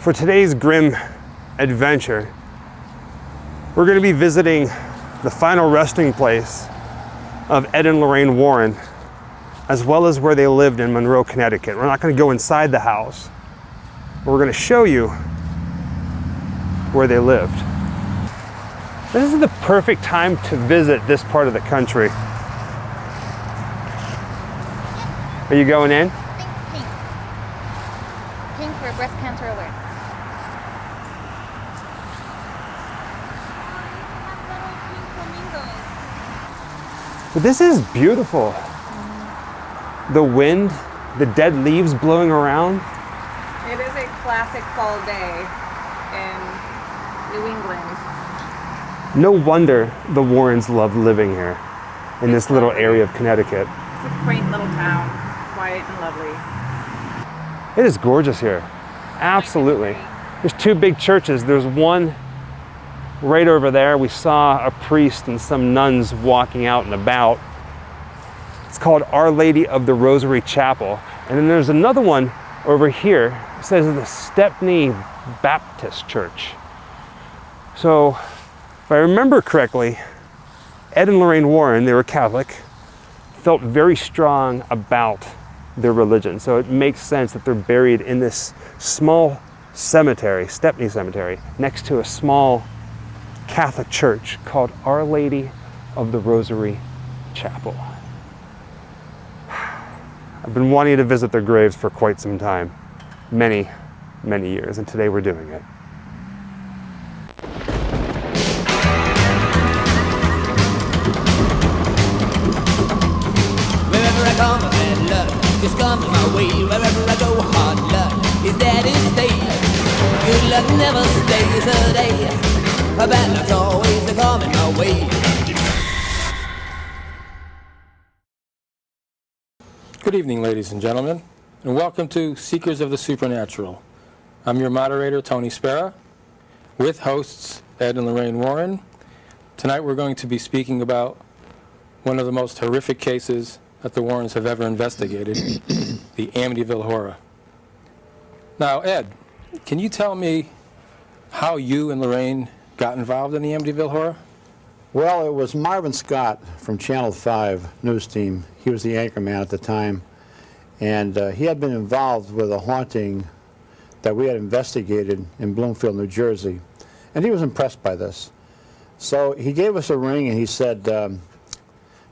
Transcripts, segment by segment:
For today's Grimm adventure, we're going to be visiting the final resting place of Ed and Lorraine Warren, as well as where they lived in Monroe, Connecticut. We're not going to go inside the house, but we're going to show you where they lived. This is the perfect time to visit this part of the country. Are you going in? Pink. Pink for breast cancer awareness. But this is beautiful. The wind, the dead leaves blowing around. It is a classic fall day in New England. No wonder the Warrens loved living here in this little area of Connecticut. It's a quaint little town, quiet and lovely. It is gorgeous here. Absolutely. There's two big churches. There's one right over there. We saw a priest and some nuns walking out and about. It's called Our Lady of the Rosary Chapel. And then there's another one over here. It says the Stepney Baptist Church. So, if I remember correctly, Ed and Lorraine Warren, they were Catholic, felt very strong about their religion. So it makes sense that they're buried in this small cemetery, Stepney Cemetery, next to a small Catholic church called Our Lady of the Rosary Chapel. I've been wanting to visit their graves for quite some time, many, many years, and today we're doing it. Wherever I come, bad luck just comes my way. Wherever I go, hard luck is there to stay. Good luck never stays a day. Bad luck's always coming my way. Good evening, ladies and gentlemen, and welcome to Seekers of the Supernatural. I'm your moderator, Tony Spera, with hosts Ed and Lorraine Warren. Tonight we're going to be speaking about one of the most horrific cases that the Warrens have ever investigated, the Amityville horror. Now, Ed, can you tell me how you and Lorraine got involved in the Amityville horror? Well, it was Marvin Scott from Channel 5 news team. He was the anchorman at the time, and he had been involved with a haunting that we had investigated in Bloomfield, New Jersey, and he was impressed by this. So he gave us a ring and he said,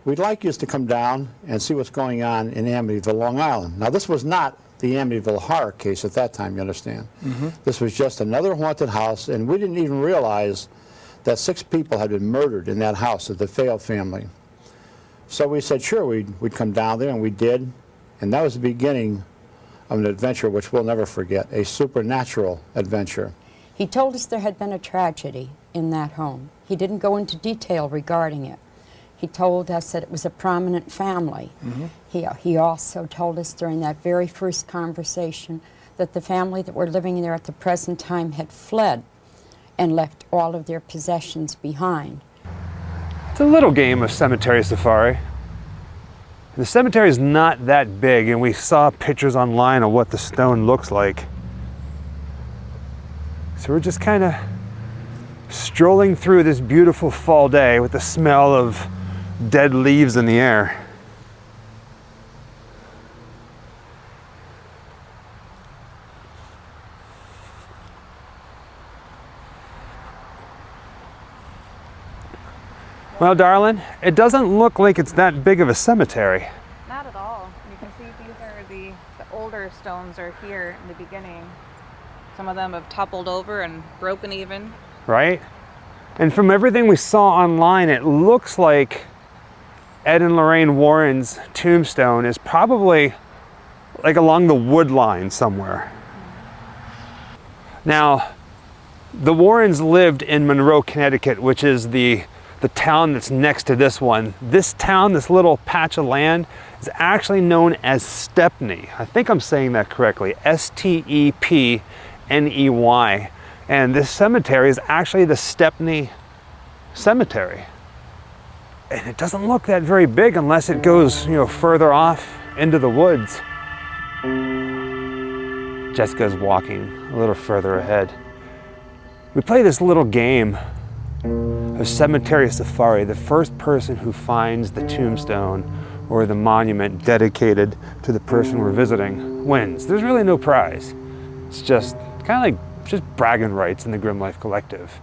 we'd like you to come down and see what's going on in Amityville, Long Island. Now, this was not the Amityville horror case at that time, you understand. Mm-hmm. This was just another haunted house, and we didn't even realize that 6 people had been murdered in that house of the Fayol family. So we said, sure, we'd come down there, and we did. And that was the beginning of an adventure which we'll never forget, a supernatural adventure. He told us there had been a tragedy in that home. He didn't go into detail regarding it. He told us that it was a prominent family. Mm-hmm. He also told us during that very first conversation that the family that were living there at the present time had fled and left all of their possessions behind. It's a little game of cemetery safari. The cemetery is not that big, and we saw pictures online of what the stone looks like. So we're just kind of strolling through this beautiful fall day with the smell of dead leaves in the air. Well, darling, it doesn't look like it's that big of a cemetery. Not at all. You can see these are the older stones are here in the beginning. Some of them have toppled over and broken even. Right? And from everything we saw online, it looks like Ed and Lorraine Warren's tombstone is probably like along the wood line somewhere. Now, the Warrens lived in Monroe, Connecticut, which is the town that's next to this one. This town, this little patch of land, is actually known as Stepney. I think I'm saying that correctly. Stepney. And this cemetery is actually the Stepney Cemetery. And it doesn't look that very big unless it goes, further off into the woods. Jessica's walking a little further ahead. We play this little game of cemetery safari. The first person who finds the tombstone or the monument dedicated to the person we're visiting wins. There's really no prize. It's just kind of like just bragging rights in the Grimm Life Collective.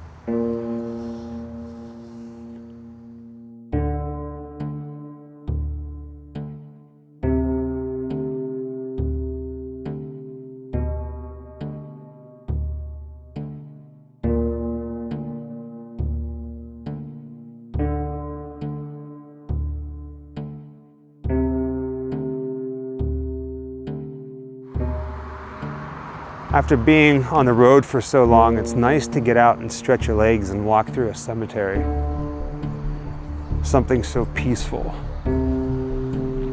After being on the road for so long, it's nice to get out and stretch your legs and walk through a cemetery. Something so peaceful,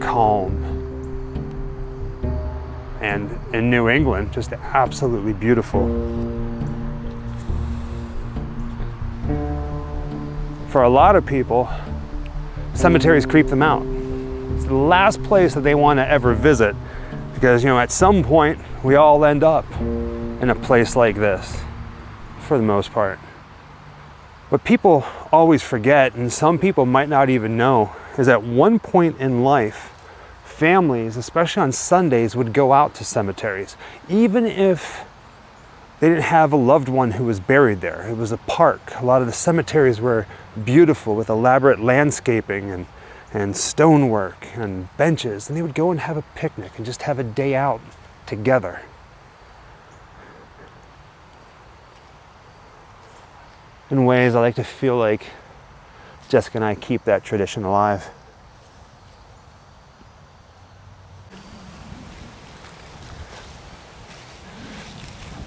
calm, and in New England, just absolutely beautiful. For a lot of people, cemeteries creep them out. It's the last place that they want to ever visit because, at some point, we all end up in a place like this, for the most part. What people always forget, and some people might not even know, is at one point in life, families, especially on Sundays, would go out to cemeteries, even if they didn't have a loved one who was buried there. It was a park. A lot of the cemeteries were beautiful with elaborate landscaping and stonework and benches, and they would go and have a picnic and just have a day out together. In ways, I like to feel like Jessica and I keep that tradition alive.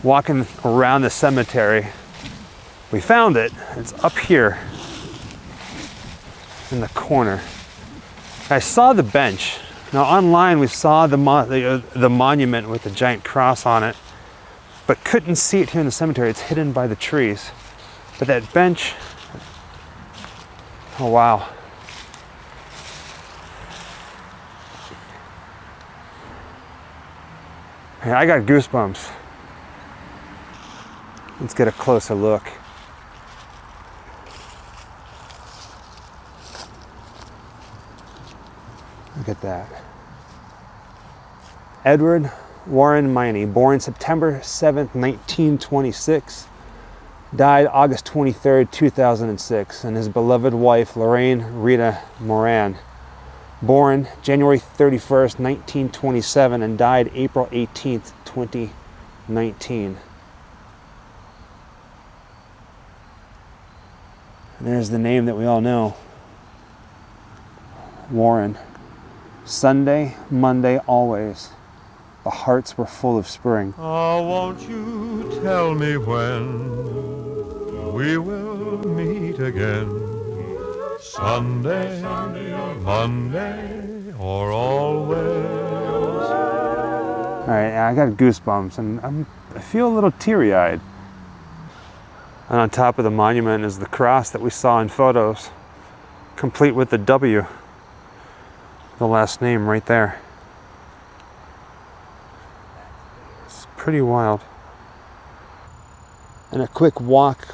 Walking around the cemetery, we found it. It's up here in the corner. I saw the bench. Now online we saw the monument with the giant cross on it, but couldn't see it here in the cemetery. It's hidden by the trees. But that bench, oh wow. Yeah, I got goosebumps. Let's get a closer look. Look at that. Edward Warren Miney, born September 7th, 1926. Died August 23rd, 2006, and his beloved wife, Lorraine Rita Moran, born January 31st, 1927, and died April 18th, 2019. And there's the name that we all know, Warren. Sunday, Monday, always. The hearts were full of spring. Oh, won't you tell me when we will meet again? Sunday, Monday, or always? All right, I got goosebumps, and I feel a little teary-eyed. And on top of the monument is the cross that we saw in photos, complete with the W, the last name right there. It's pretty wild. And a quick walk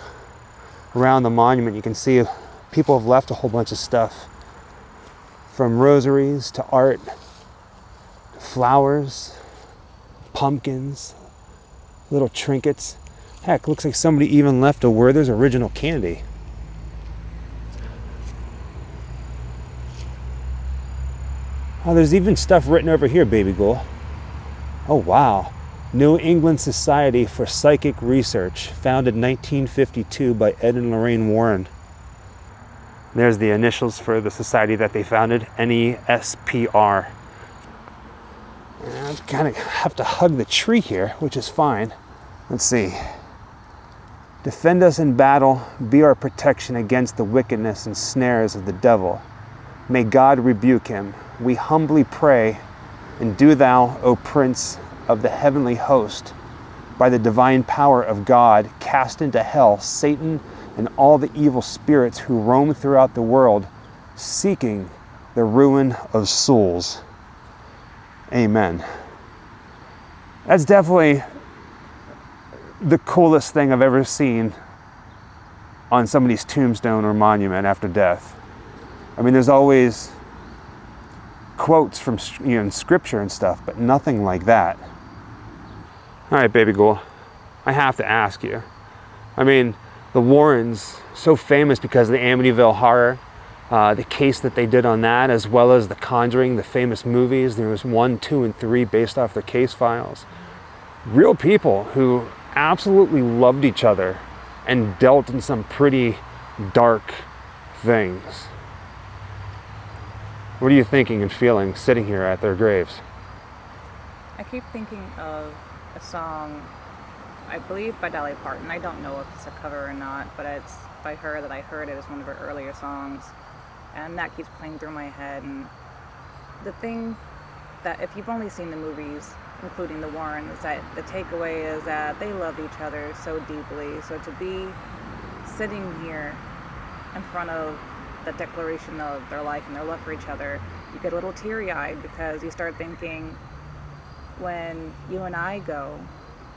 around the monument, you can see people have left a whole bunch of stuff, from rosaries to art, to flowers, pumpkins, little trinkets. Heck, looks like somebody even left a Werther's Original Candy. Oh, there's even stuff written over here, baby girl. Oh, wow. New England Society for Psychic Research, founded 1952 by Ed and Lorraine Warren. There's the initials for the society that they founded, NESPR. I kind of have to hug the tree here, which is fine. Let's see. Defend us in battle, be our protection against the wickedness and snares of the devil. May God rebuke him. We humbly pray, and do thou, O Prince of the heavenly host, by the divine power of God, cast into hell Satan and all the evil spirits who roam throughout the world, seeking the ruin of souls. Amen. That's definitely the coolest thing I've ever seen on somebody's tombstone or monument after death. I mean, there's always quotes from in scripture and stuff, but nothing like that. All right, baby ghoul, I have to ask you. I mean, the Warrens, so famous because of the Amityville horror, the case that they did on that, as well as the Conjuring, the famous movies. There was 1, 2, and 3 based off their case files. Real people who absolutely loved each other and dealt in some pretty dark things. What are you thinking and feeling sitting here at their graves? I keep thinking of a song, I believe by Dolly Parton. I don't know if it's a cover or not, but it's by her that I heard it as one of her earlier songs. And that keeps playing through my head. And the thing that, if you've only seen the movies, including the Warrens, that the takeaway is that they love each other so deeply. So to be sitting here in front of the declaration of their life and their love for each other, you get a little teary-eyed because you start thinking, when you and I go,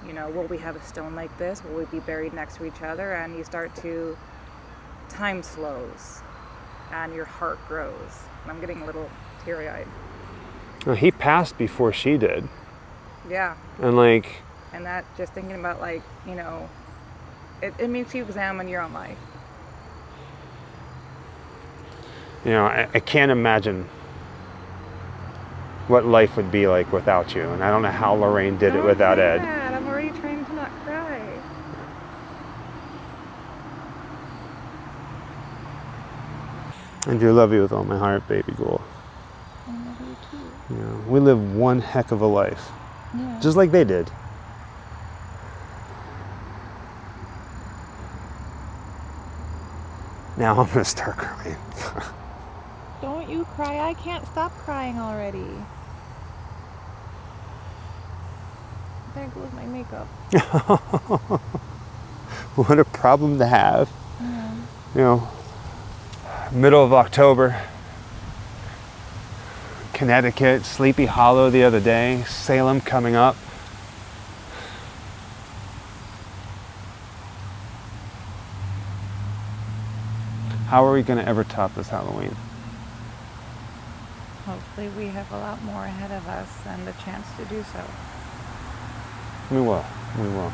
you know, will we have a stone like this? Will we be buried next to each other? And you start to, time slows and your heart grows. And I'm getting a little teary-eyed. Well, he passed before she did. Yeah. And like... And that, just thinking about, like, you know, it makes you examine your own life. You know, I can't imagine what life would be like without you. And I don't know how Lorraine did it without Ed. I'm already trying to not cry. I do love you with all my heart, baby ghoul. I love you too. You know, we live one heck of a life. Yeah. Just like they did. Now I'm gonna start crying. Don't you cry. I can't stop crying already. There goes my makeup. What a problem to have. Yeah. You know, middle of October, Connecticut, Sleepy Hollow the other day, Salem coming up. How are we going to ever top this Halloween? Hopefully we have a lot more ahead of us and the chance to do so. We will. We will.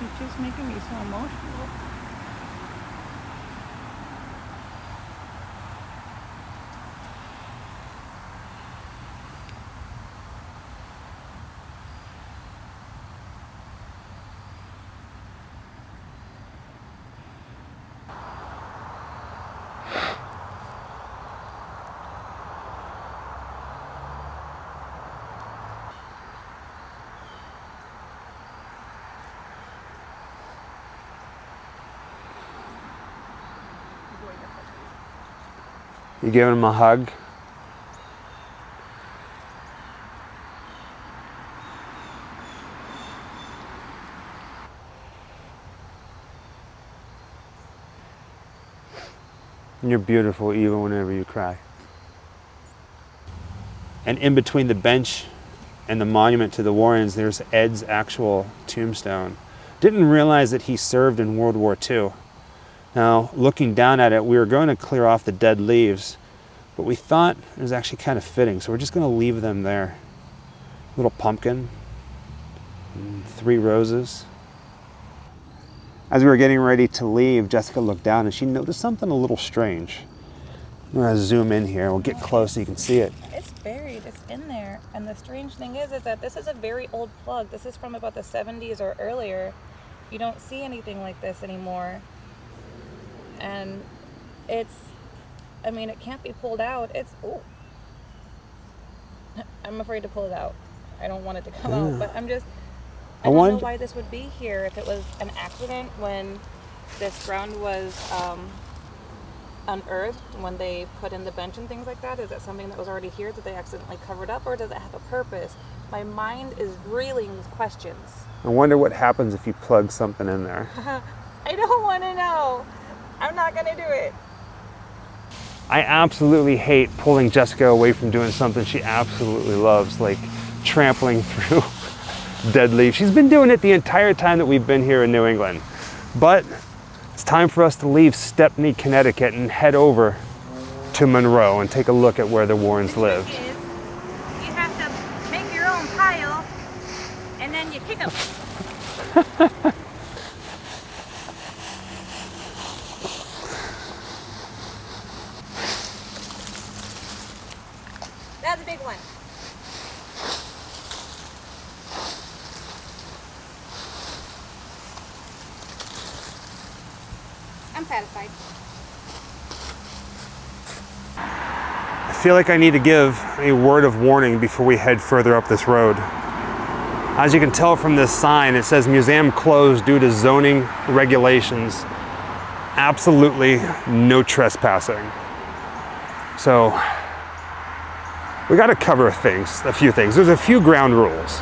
It's just making me so emotional. You giving him a hug? You're beautiful even whenever you cry. And in between the bench and the monument to the Warrens, there's Ed's actual tombstone. Didn't realize that he served in World War II. Now, looking down at it, we were going to clear off the dead leaves, but we thought it was actually kind of fitting, so we're just going to leave them there. Little pumpkin, and 3 roses. As we were getting ready to leave, Jessica looked down and she noticed something a little strange. I'm going to zoom in here. We'll get close so you can see it. It's buried. It's in there. And the strange thing is that this is a very old plug. This is from about the 70s or earlier. You don't see anything like this anymore. And it's, I mean, it can't be pulled out. It's, oh. I'm afraid to pull it out. I don't want it to come out, but I'm just, I don't know why this would be here. If it was an accident when this ground was unearthed, when they put in the bench and things like that, is it something that was already here that they accidentally covered up, or does it have a purpose? My mind is reeling with questions. I wonder what happens if you plug something in there. I don't want to know. I'm not going to do it. I absolutely hate pulling Jessica away from doing something she absolutely loves, like trampling through dead leaves. She's been doing it the entire time that we've been here in New England. But it's time for us to leave Stepney, Connecticut and head over to Monroe and take a look at where the Warrens lived. You have to make your own pile and then you kick them. That's a big one. I'm satisfied. I feel like I need to give a word of warning before we head further up this road. As you can tell from this sign, it says museum closed due to zoning regulations. Absolutely no trespassing. So we got to cover a few things. There's a few ground rules.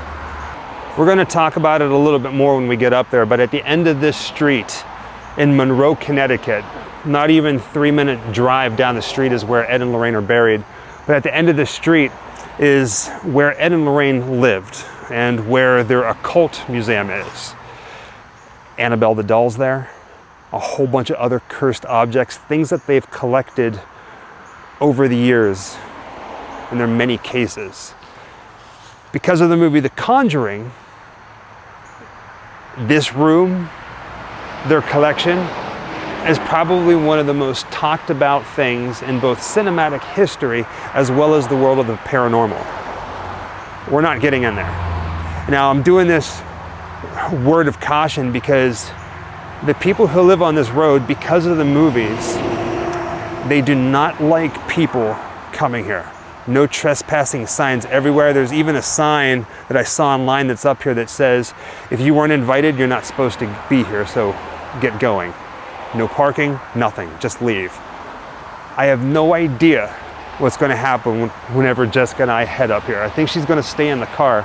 We're going to talk about it a little bit more when we get up there, but at the end of this street in Monroe, Connecticut, not even 3-minute drive down the street is where Ed and Lorraine are buried. But at the end of the street is where Ed and Lorraine lived and where their occult museum is. Annabelle the doll's there, a whole bunch of other cursed objects, things that they've collected over the years in their many cases. Because of the movie The Conjuring, this room, their collection, is probably one of the most talked about things in both cinematic history as well as the world of the paranormal. We're not getting in there. Now, I'm doing this word of caution because the people who live on this road, because of the movies, they do not like people coming here. No trespassing signs everywhere. There's even a sign that I saw online that's up here that says, if you weren't invited, you're not supposed to be here, so get going. No parking, nothing, just leave. I have no idea what's going to happen whenever Jessica and I head up here. I think she's going to stay in the car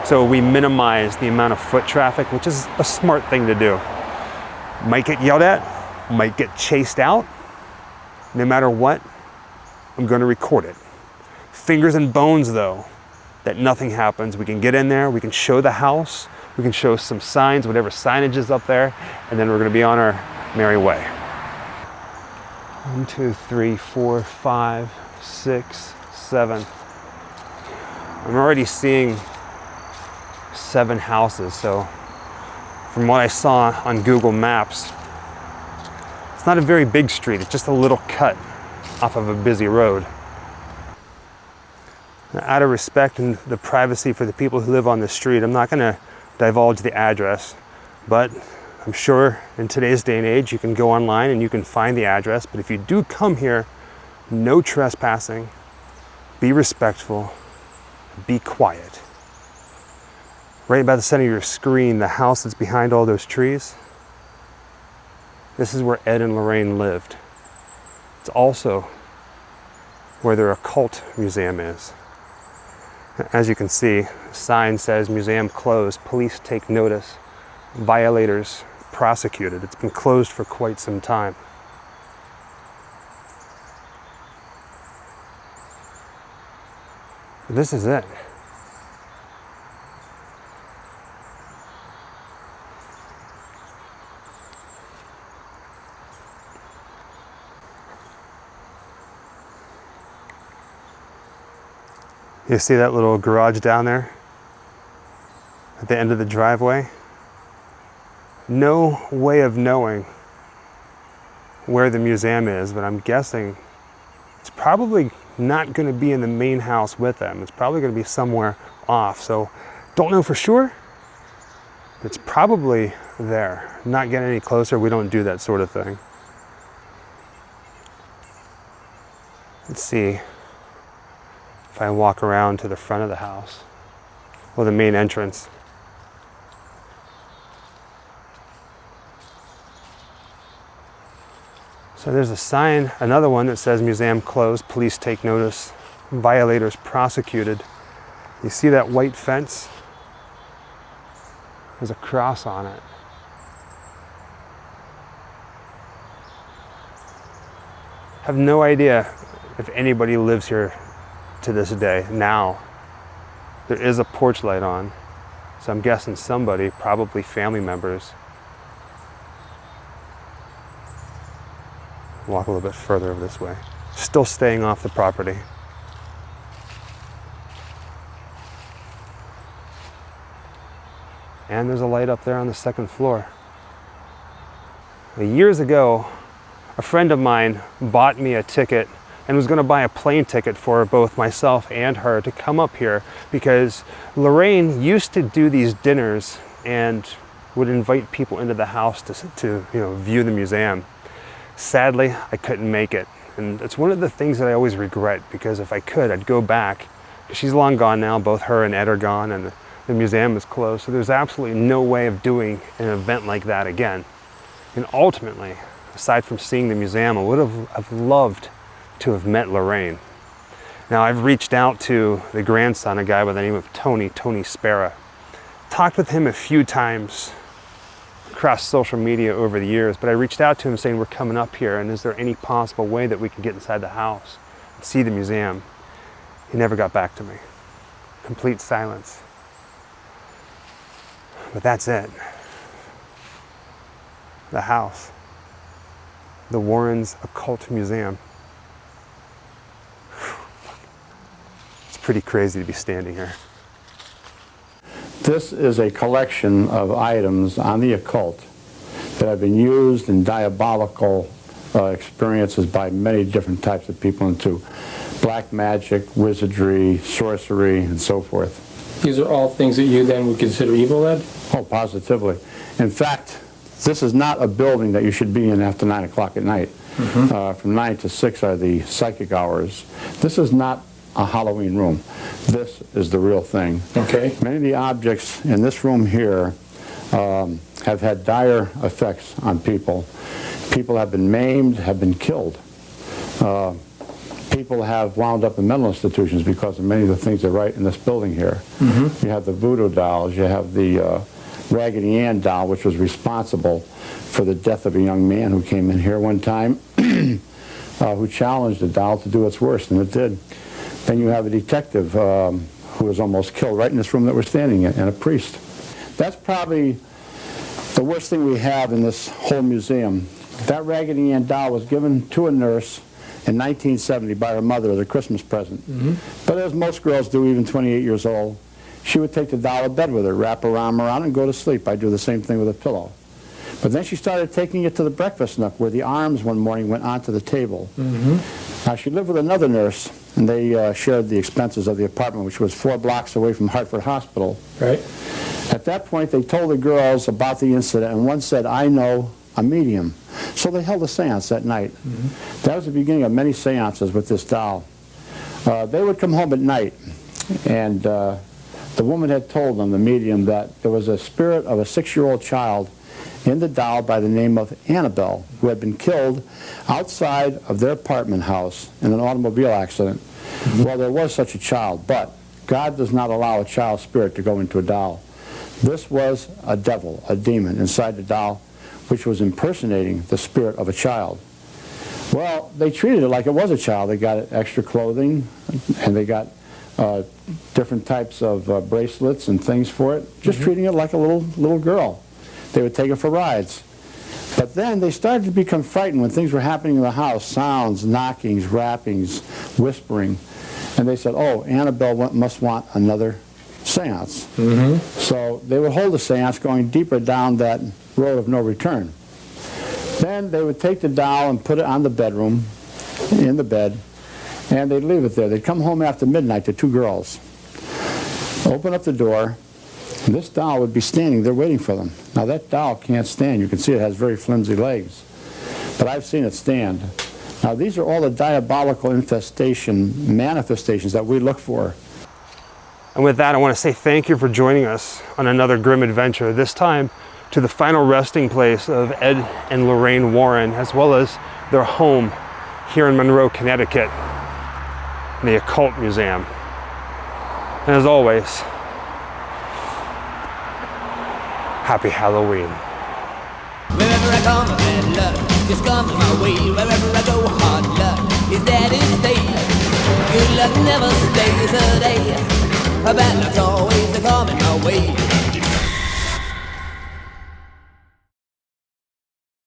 so we minimize the amount of foot traffic, which is a smart thing to do. Might get yelled at, might get chased out. No matter what, I'm going to record it. Fingers and bones though, that nothing happens. We can get in there, we can show the house, we can show some signs, whatever signage is up there, and then we're going to be on our merry way. 1, 2, 3, 4, 5, 6, 7. I'm already seeing 7 houses, so from what I saw on Google Maps, it's not a very big street, it's just a little cut off of a busy road. Now, out of respect and the privacy for the people who live on the street, I'm not going to divulge the address, but I'm sure in today's day and age you can go online and you can find the address, but if you do come here, no trespassing, be respectful, be quiet. Right by the center of your screen, the house that's behind all those trees, this is where Ed and Lorraine lived. It's also where their occult museum is. As you can see, the sign says museum closed, police take notice, violators prosecuted. It's been closed for quite some time. This is it. You see that little garage down there at the end of the driveway? No way of knowing where the museum is, but I'm guessing it's probably not going to be in the main house with them. It's probably going to be somewhere off. So don't know for sure. It's probably there. Not getting any closer. We don't do that sort of thing. Let's see if I walk around to the front of the house, or the main entrance. So there's a sign, another one that says museum closed, police take notice, violators prosecuted. You see that white fence? There's a cross on it. have no idea if anybody lives here to this day now. There is a porch light on, so I'm guessing somebody, probably family members. Walk a little bit further over this way. Still staying off the property. And there's a light up there on the second floor. Years ago, a friend of mine bought me a ticket and was going to buy a plane ticket for both myself and her to come up here because Lorraine used to do these dinners and would invite people into the house to view the museum. Sadly, I couldn't make it. And it's one of the things that I always regret, because if I could, I'd go back. She's long gone now, both her and Ed are gone, and the museum is closed, so there's absolutely no way of doing an event like that again. And ultimately, aside from seeing the museum, I would have loved to have met Lorraine. Now, I've reached out to the grandson, a guy by the name of Tony Spera. Talked with him a few times across social media over the years, but I reached out to him saying, we're coming up here, and is there any possible way that we can get inside the house and see the museum? He never got back to me. Complete silence. But that's it. The house. The Warrens Occult Museum. It's pretty crazy to be standing here. This is a collection of items on the occult that have been used in diabolical experiences by many different types of people into black magic, wizardry, sorcery, and so forth. These are all things that you then would consider evil, Ed? Oh, positively. In fact, this is not a building that you should be in after 9 o'clock at night. From 9 to 6 are the psychic hours. This is not a Halloween room. This is the real thing. Okay. Many of the objects in this room here have had dire effects on people. People have been maimed, have been killed. People have wound up in mental institutions because of many of the things that are right in this building here. You have the voodoo dolls, you have the Raggedy Ann doll, which was responsible for the death of a young man who came in here one time, who challenged the doll to do its worst, and it did. Then you have a detective who was almost killed right in this room that we're standing in, and a priest. That's probably the worst thing we have in this whole museum. That Raggedy Ann doll was given to a nurse in 1970 by her mother as a Christmas present. But as most girls do, even 28 years old, she would take the doll to bed with her, wrap her arm around, and go to sleep. I'd do the same thing with a pillow. But then she started taking it to the breakfast nook, where the arms one morning went onto the table. Now, she lived with another nurse, and they shared the expenses of the apartment, which was 4 blocks away from Hartford Hospital. Right. At that point, they told the girls about the incident, and one said, I know a medium. So they held a seance that night. That was the beginning of many seances with this doll. They would come home at night, and the woman had told them, the medium, that there was a spirit of a 6-year-old child in the doll by the name of Annabelle, who had been killed outside of their apartment house in an automobile accident. Well, there was such a child, but God does not allow a child spirit to go into a doll. This was a devil, a demon, inside the doll, which was impersonating the spirit of a child. Well, they treated it like it was a child. They got extra clothing, and they got different types of bracelets and things for it, just treating it like a little girl. They would take it for rides. But then they started to become frightened when things were happening in the house, sounds, knockings, rappings, whispering. And they said, oh, Annabelle must want another seance. So they would hold a seance going deeper down that road of no return. Then they would take the doll and put it on the bedroom, in the bed, and they'd leave it there. They'd come home after midnight, the 2 girls, open up the door, and this doll would be standing there waiting for them. Now that doll can't stand. You can see it has very flimsy legs, but I've seen it stand. Now these are all the diabolical manifestations that we look for. And with that, I want to say thank you for joining us on another grim adventure, this time to the final resting place of Ed and Lorraine Warren, as well as their home here in Monroe, Connecticut, in the Occult Museum. And as always, happy Halloween. Wherever I come, bad luck just comes my way. Wherever I go, hard luck his daddy's state. Good luck never stays a day. Bad luck's always